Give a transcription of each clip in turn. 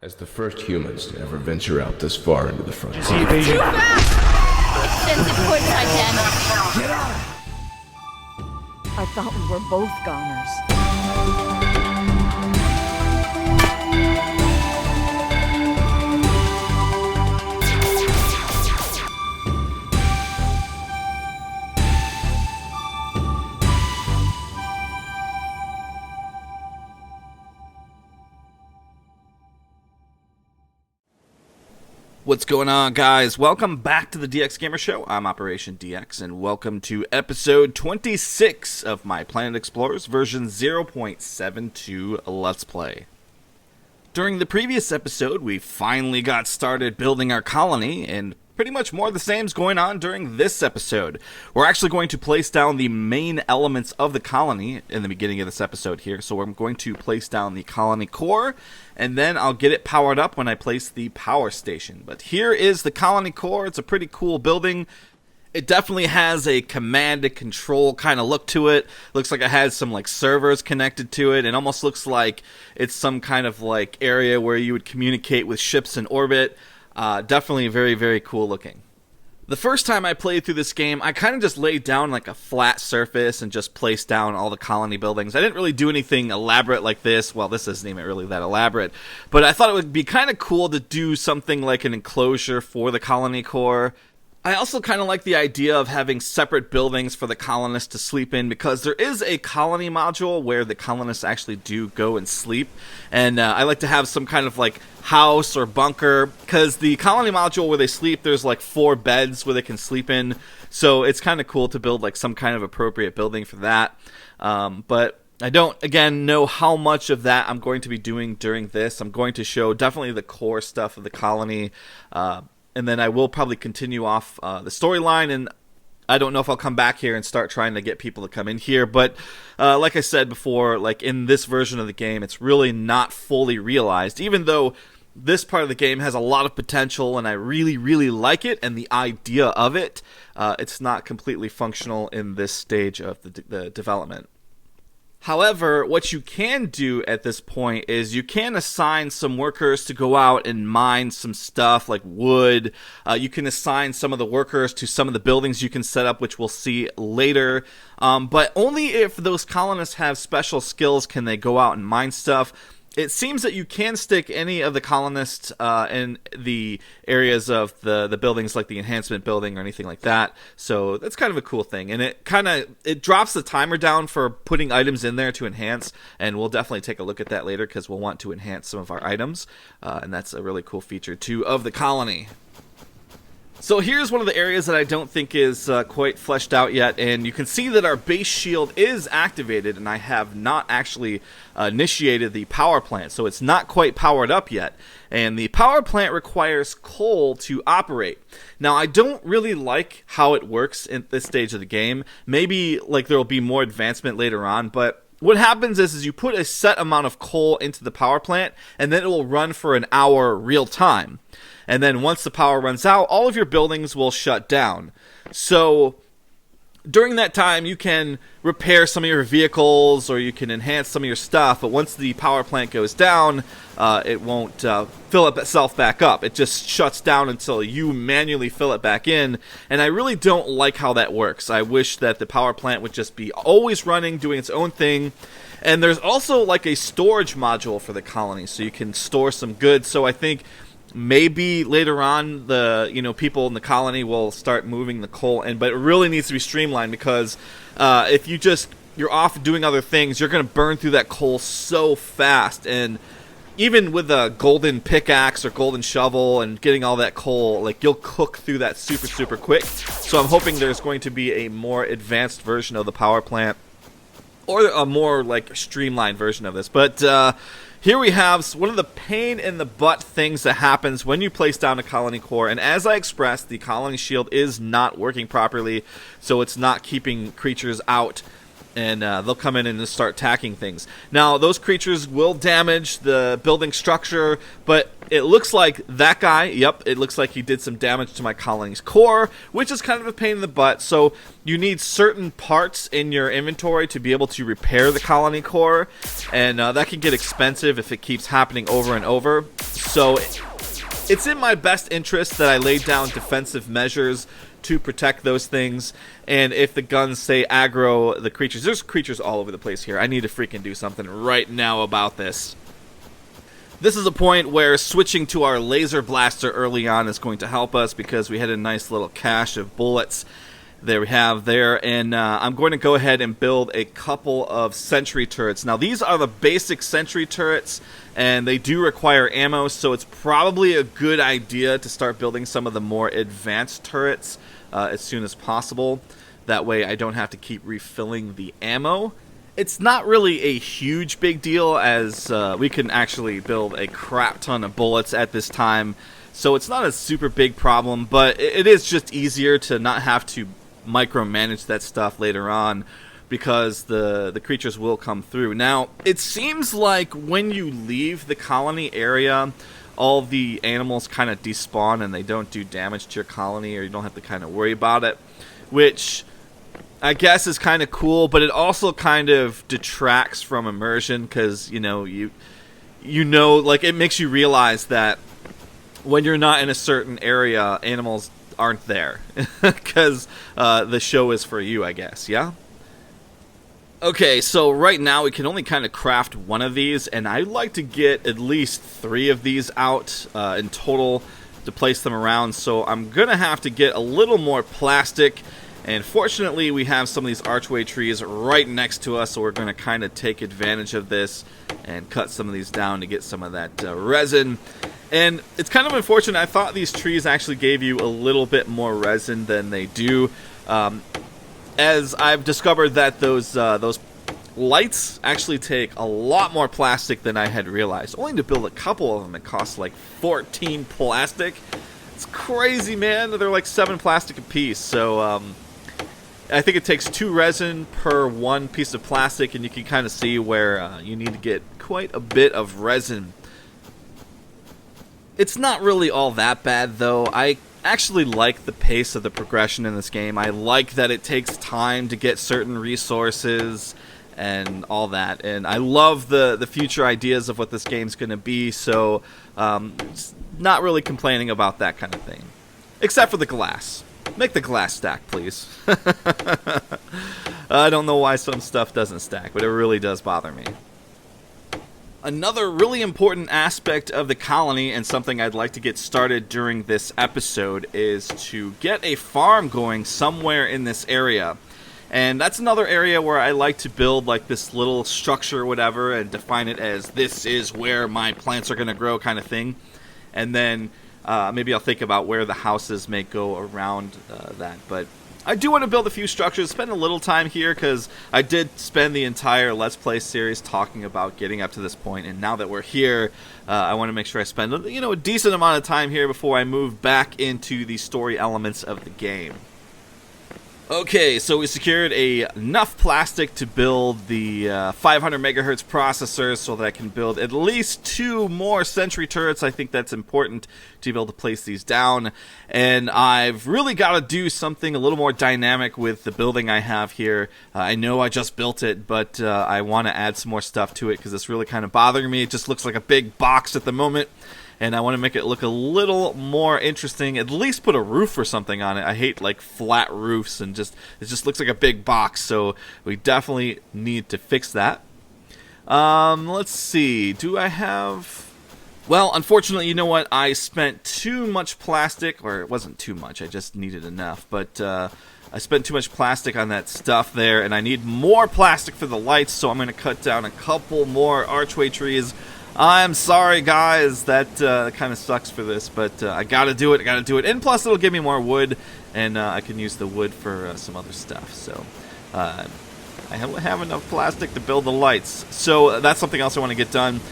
As the first humans to ever venture out this far into the frontier. Too fast! Extensive point damage. Get out! I thought we were both goners. What's going on, guys? Welcome back to the DX Gamer Show. I'm Operation DX, and welcome to episode 26 of my Planet Explorers version 0.72 Let's Play. During the previous episode, we finally got started building our colony, and pretty much more of the same is going on during this episode. We're actually going to place down the main elements of the colony in the beginning of this episode here. So I'm going to place down the colony core, and then I'll get it powered up when I place the power station. But here is the colony core. It's a pretty cool building. It definitely has a command and control kind of look to it. Looks like it has some like servers connected to it. It almost looks like it's some kind of like area where you would communicate with ships in orbit. Definitely very, very cool looking. The first time I played through this game, I kind of just laid down like a flat surface and just placed down all the colony buildings. I didn't really do anything elaborate like this. Well, this isn't even really that elaborate. But I thought it would be kind of cool to do something like an enclosure for the colony core. I also kind of like the idea of having separate buildings for the colonists to sleep in, because there is a colony module where the colonists actually do go and sleep, and I like to have some kind of like house or bunker, because the colony module where they sleep, there's like 4 beds where they can sleep in, so it's kind of cool to build like some kind of appropriate building for that. But I don't, again, know how much of that I'm going to be doing during this. I'm going to show definitely the core stuff of the colony, and then I will probably continue off the storyline, and I don't know if I'll come back here and start trying to get people to come in here, but like I said before, like in this version of the game, it's really not fully realized, even though this part of the game has a lot of potential, and I really, really like it, and the idea of it, it's not completely functional in this stage of the development. However, what you can do at this point is you can assign some workers to go out and mine some stuff like wood. You can assign some of the workers to some of the buildings you can set up, which we'll see later. But only if those colonists have special skills can they go out and mine stuff. It seems that you can stick any of the colonists in the areas of the buildings, like the enhancement building or anything like that. So that's kind of a cool thing. And it drops the timer down for putting items in there to enhance. And we'll definitely take a look at that later, because we'll want to enhance some of our items. And that's a really cool feature, too, of the colony. So here's one of the areas that I don't think is quite fleshed out yet, and you can see that our base shield is activated, and I have not actually initiated the power plant, so it's not quite powered up yet. And the power plant requires coal to operate. Now, I don't really like how it works in this stage of the game. Maybe like there will be more advancement later on, but what happens is you put a set amount of coal into the power plant, and then it will run for an hour real time. And then once the power runs out, all of your buildings will shut down. So during that time, you can repair some of your vehicles, or you can enhance some of your stuff. But once the power plant goes down, it won't fill itself back up. It just shuts down until you manually fill it back in. And I really don't like how that works. I wish that the power plant would just be always running, doing its own thing. And there's also like a storage module for the colony, so you can store some goods. So I think maybe later on the people in the colony will start moving the coal in, but it really needs to be streamlined, because if you're off doing other things, you're going to burn through that coal so fast. And even with a golden pickaxe or golden shovel and getting all that coal, like, you'll cook through that super, super quick. So I'm hoping there's going to be a more advanced version of the power plant, or a more like streamlined version of this. But here we have one of the pain in the butt things that happens when you place down a colony core. And as I expressed, the colony shield is not working properly, so it's not keeping creatures out. and they'll come in and just start attacking things. Now, those creatures will damage the building structure, but it looks like that guy, yep, it looks like he did some damage to my colony's core, which is kind of a pain in the butt. So you need certain parts in your inventory to be able to repair the colony core, and that can get expensive if it keeps happening over and over. So it's in my best interest that I lay down defensive measures to protect those things, and if the guns say aggro the creatures, there's creatures all over the place here. I need to freaking do something right now about this. This is a point where switching to our laser blaster early on is going to help us, because we had a nice little cache of bullets. There we have there, and I'm going to go ahead and build a couple of sentry turrets. Now, these are the basic sentry turrets, and they do require ammo, so it's probably a good idea to start building some of the more advanced turrets as soon as possible. That way I don't have to keep refilling the ammo. It's not really a huge big deal, as we can actually build a crap ton of bullets at this time, so it's not a super big problem, but it is just easier to not have to micromanage that stuff later on, because the creatures will come through. Now, it seems like when you leave the colony area, all the animals kind of despawn and they don't do damage to your colony, or you don't have to kind of worry about it, which I guess is kind of cool, but it also kind of detracts from immersion, because you know, like, it makes you realize that when you're not in a certain area, animals aren't there, because the show is for you, I guess. Yeah. Okay, so right now we can only kind of craft one of these, and I'd like to get at least 3 of these out in total to place them around, so I'm going to have to get a little more plastic, and fortunately we have some of these archway trees right next to us, so we're going to kind of take advantage of this and cut some of these down to get some of that resin. And it's kind of unfortunate, I thought these trees actually gave you a little bit more resin than they do. As I've discovered that those lights actually take a lot more plastic than I had realized. Only to build a couple of them, it costs like 14 plastic. It's crazy, man. They're like 7 plastic a piece. So I think it takes 2 resin per 1 piece of plastic, and you can kind of see where you need to get quite a bit of resin. It's not really all that bad, though. I actually like the pace of the progression in this game. I like that it takes time to get certain resources and all that, and I love the future ideas of what this game's going to be, so not really complaining about that kind of thing. Except for the glass. Make the glass stack, please. I don't know why some stuff doesn't stack, but it really does bother me. Another really important aspect of the colony, and something I'd like to get started during this episode, is to get a farm going somewhere in this area. And that's another area where I like to build like this little structure or whatever, and define it as this is where my plants are going to grow kind of thing. And then maybe I'll think about where the houses may go around that. But I do want to build a few structures, spend a little time here, because I did spend the entire Let's Play series talking about getting up to this point, and now that we're here, I want to make sure I spend a decent amount of time here before I move back into the story elements of the game. Okay, so we secured enough plastic to build the 500 megahertz processor so that I can build at least 2 more sentry turrets. I think that's important to be able to place these down. And I've really got to do something a little more dynamic with the building I have here. I know I just built it, but I want to add some more stuff to it because it's really kind of bothering me. It just looks like a big box at the moment. And I want to make it look a little more interesting. At least put a roof or something on it. I hate like flat roofs, and it just looks like a big box. So we definitely need to fix that. Let's see. Do I have? Well, unfortunately, you know what? I spent too much plastic, or it wasn't too much. I just needed enough. But I spent too much plastic on that stuff there, and I need more plastic for the lights. So I'm going to cut down a couple more archway trees. I'm sorry, guys, that kind of sucks for this, but I gotta do it, and plus it'll give me more wood, and I can use the wood for some other stuff, so I have enough plastic to build the lights, so that's something else I want to get done.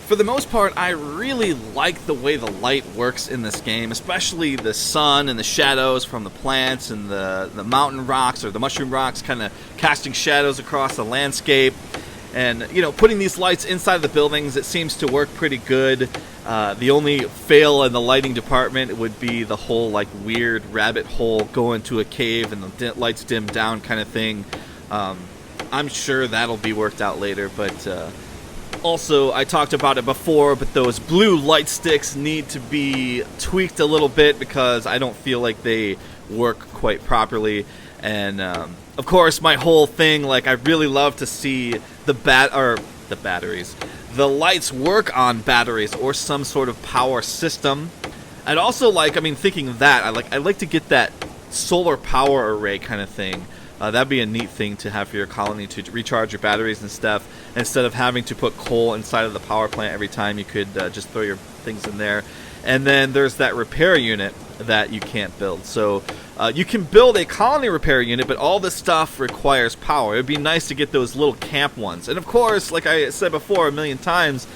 For the most part, I really like the way the light works in this game, especially the sun and the shadows from the plants and the mountain rocks or the mushroom rocks kind of casting shadows across the landscape. And, you know, putting these lights inside the buildings, it seems to work pretty good. The only fail in the lighting department would be the whole, like, weird rabbit hole going to a cave and the lights dim down kind of thing. I'm sure that'll be worked out later, but also, I talked about it before, but those blue light sticks need to be tweaked a little bit because I don't feel like they work quite properly. And of course, my whole thing, like, I really love to see the batteries, the lights work on batteries or some sort of power system. I'd also like, I mean, thinking of that, I'd like to get that solar power array kind of thing. That'd be a neat thing to have for your colony to recharge your batteries and stuff. Instead of having to put coal inside of the power plant every time, you could just throw your things in there. And then there's that repair unit that you can't build. So you can build a colony repair unit, but all this stuff requires power. It would be nice to get those little camp ones. And of course, like I said before a million times,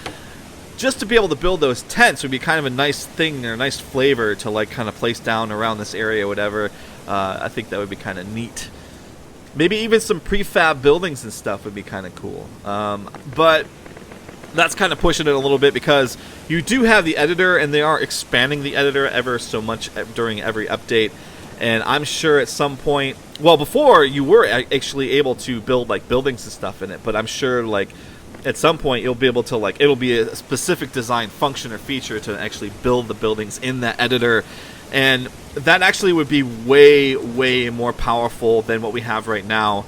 just to be able to build those tents would be kind of a nice thing or a nice flavor to, like, kind of place down around this area or whatever. I think that would be kind of neat. Maybe even some prefab buildings and stuff would be kind of cool. But that's kind of pushing it a little bit because you do have the editor, and they are expanding the editor ever so much during every update. And I'm sure at some point, well, before you were actually able to build, like, buildings and stuff in it, but I'm sure, like, at some point you'll be able to, like, it'll be a specific design function or feature to actually build the buildings in that editor. And that actually would be way, way more powerful than what we have right now.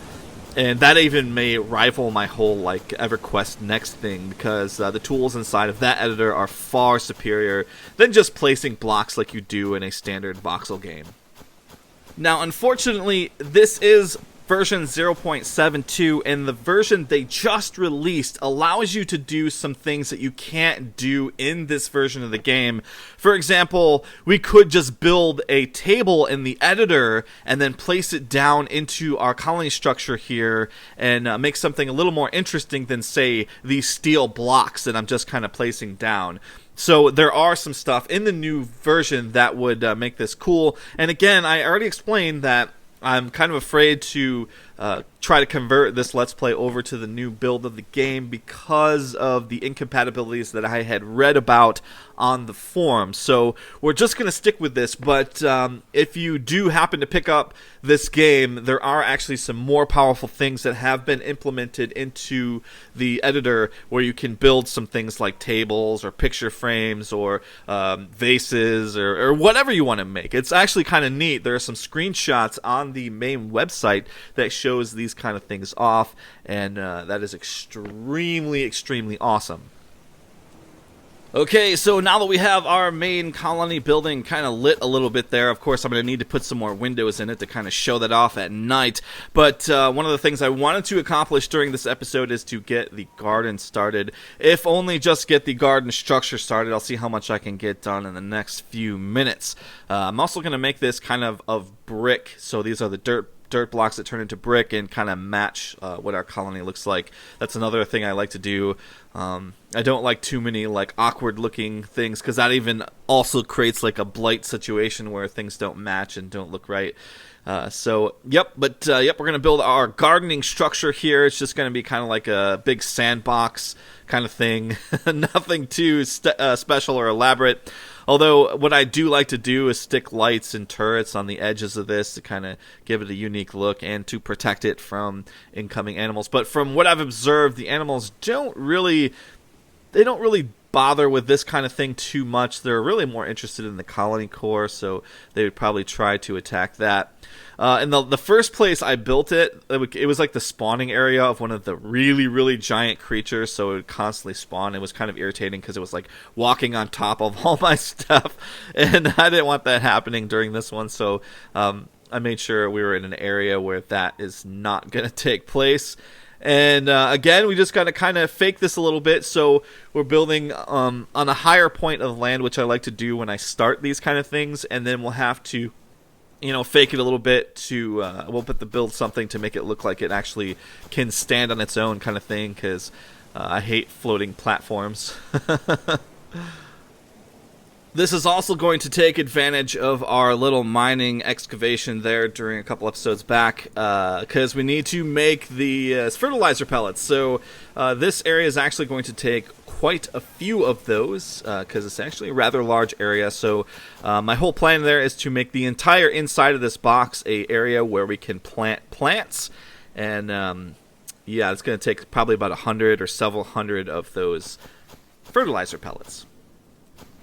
And that even may rival my whole, like, EverQuest Next thing, because the tools inside of that editor are far superior than just placing blocks like you do in a standard voxel game. Now, unfortunately, this is version 0.72, and the version they just released allows you to do some things that you can't do in this version of the game. For example, we could just build a table in the editor and then place it down into our colony structure here and make something a little more interesting than, say, these steel blocks that I'm just kind of placing down. So there are some stuff in the new version that would make this cool. And again, I already explained that I'm kind of afraid to try to convert this Let's Play over to the new build of the game because of the incompatibilities that I had read about on the forum. So we're just going to stick with this, but if you do happen to pick up this game, there are actually some more powerful things that have been implemented into the editor where you can build some things like tables or picture frames or vases or whatever you want to make. It's actually kind of neat. There are some screenshots on the main website that shows these kind of things off, and that is extremely, extremely awesome. Okay, so now that we have our main colony building kind of lit a little bit there, of course I'm going to need to put some more windows in it to kind of show that off at night. But one of the things I wanted to accomplish during this episode is to get the garden started. If only just get the garden structure started. I'll see how much I can get done in the next few minutes. I'm also going to make this kind of brick, so these are the dirt blocks that turn into brick and kind of match what our colony looks like. That's another thing I like to do. I don't like too many, like, awkward looking things, because that even also creates, like, a blight situation where things don't match and don't look right. Yep, we're going to build our gardening structure here. It's just going to be kind of like a big sandbox kind of thing. Nothing too special or elaborate. Although, what I do like to do is stick lights and turrets on the edges of this to kind of give it a unique look and to protect it from incoming animals. But from what I've observed, the animals don't really bother with this kind of thing too much. They're really more interested in the colony core, so they would probably try to attack that. In the first place I built it was like the spawning area of one of the really, really giant creatures, so it would constantly spawn. It was kind of irritating because it was like walking on top of all my stuff, and I didn't want that happening during this one, so I made sure we were in an area where that is not going to take place. And again, we just got to kind of fake this a little bit. So we're building on a higher point of land, which I like to do when I start these kind of things. And then we'll have to, fake it a little bit to, we'll build something to make it look like it actually can stand on its own kind of thing. Because I hate floating platforms. This is also going to take advantage of our little mining excavation there during a couple episodes back, because we need to make the fertilizer pellets. So this area is actually going to take quite a few of those, because it's actually a rather large area. So my whole plan there is to make the entire inside of this box a area where we can plant plants. And yeah, it's going to take probably about 100 or several hundred of those fertilizer pellets.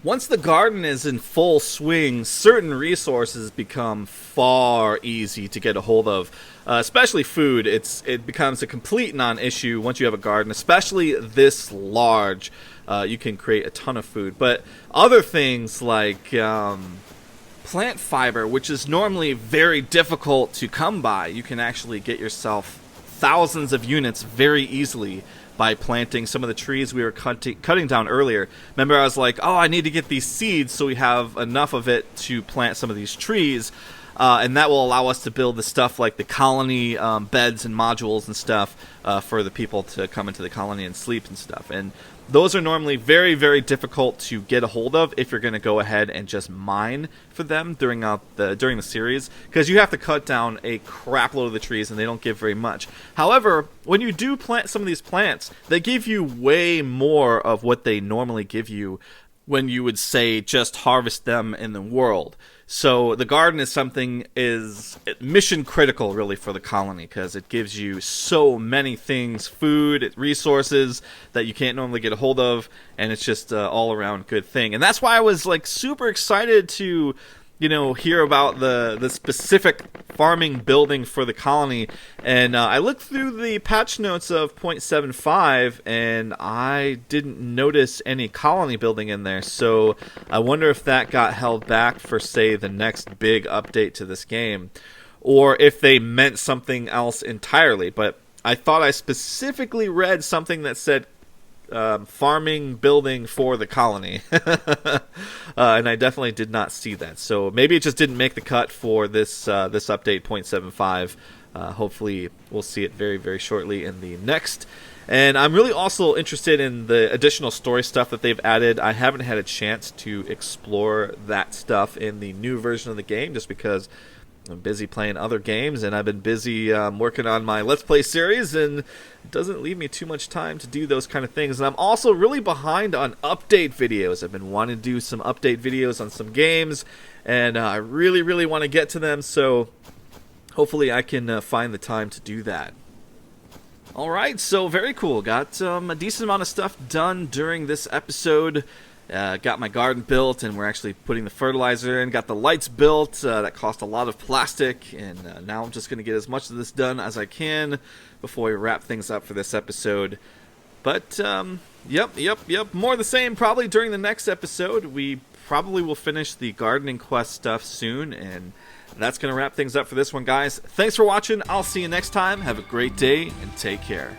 Once the garden is in full swing, certain resources become far easy to get a hold of, especially food. It becomes a complete non-issue once you have a garden, especially this large. You can create a ton of food. But other things like plant fiber, which is normally very difficult to come by, you can actually get yourself thousands of units very easily by planting some of the trees we were cutting down earlier. Remember, I was like, oh, I need to get these seeds so we have enough of it to plant some of these trees, and that will allow us to build the stuff like the colony beds and modules and stuff for the people to come into the colony and sleep and stuff. And those are normally very, very difficult to get a hold of if you're going to go ahead and just mine for them during the series, because you have to cut down a crap load of the trees and they don't give very much. However, when you do plant some of these plants, they give you way more of what they normally give you when you would say just harvest them in the world. So the garden is mission critical really for the colony, because it gives you so many things, food, resources that you can't normally get a hold of, and it's just all around good thing. And that's why I was like super excited to hear about the specific farming building for the colony. And I looked through the patch notes of 0.75, and I didn't notice any colony building in there. So I wonder if that got held back for, say, the next big update to this game, or if they meant something else entirely. But I thought I specifically read something that said farming building for the colony, and I definitely did not see that. So maybe it just didn't make the cut for this update 0.75. Hopefully we'll see it very, very shortly in the next. And I'm really also interested in the additional story stuff that they've added. I haven't had a chance to explore that stuff in the new version of the game, just because I'm busy playing other games, and I've been busy working on my Let's Play series, and it doesn't leave me too much time to do those kind of things. And I'm also really behind on update videos. I've been wanting to do some update videos on some games, and I really, really want to get to them, so hopefully I can find the time to do that. Alright, so very cool. Got a decent amount of stuff done during this episode. Got my garden built, and we're actually putting the fertilizer in. Got the lights built. That cost a lot of plastic, and now I'm just going to get as much of this done as I can before we wrap things up for this episode. But, yep. More of the same probably during the next episode. We probably will finish the gardening quest stuff soon, and that's going to wrap things up for this one, guys. Thanks for watching. I'll see you next time. Have a great day, and take care.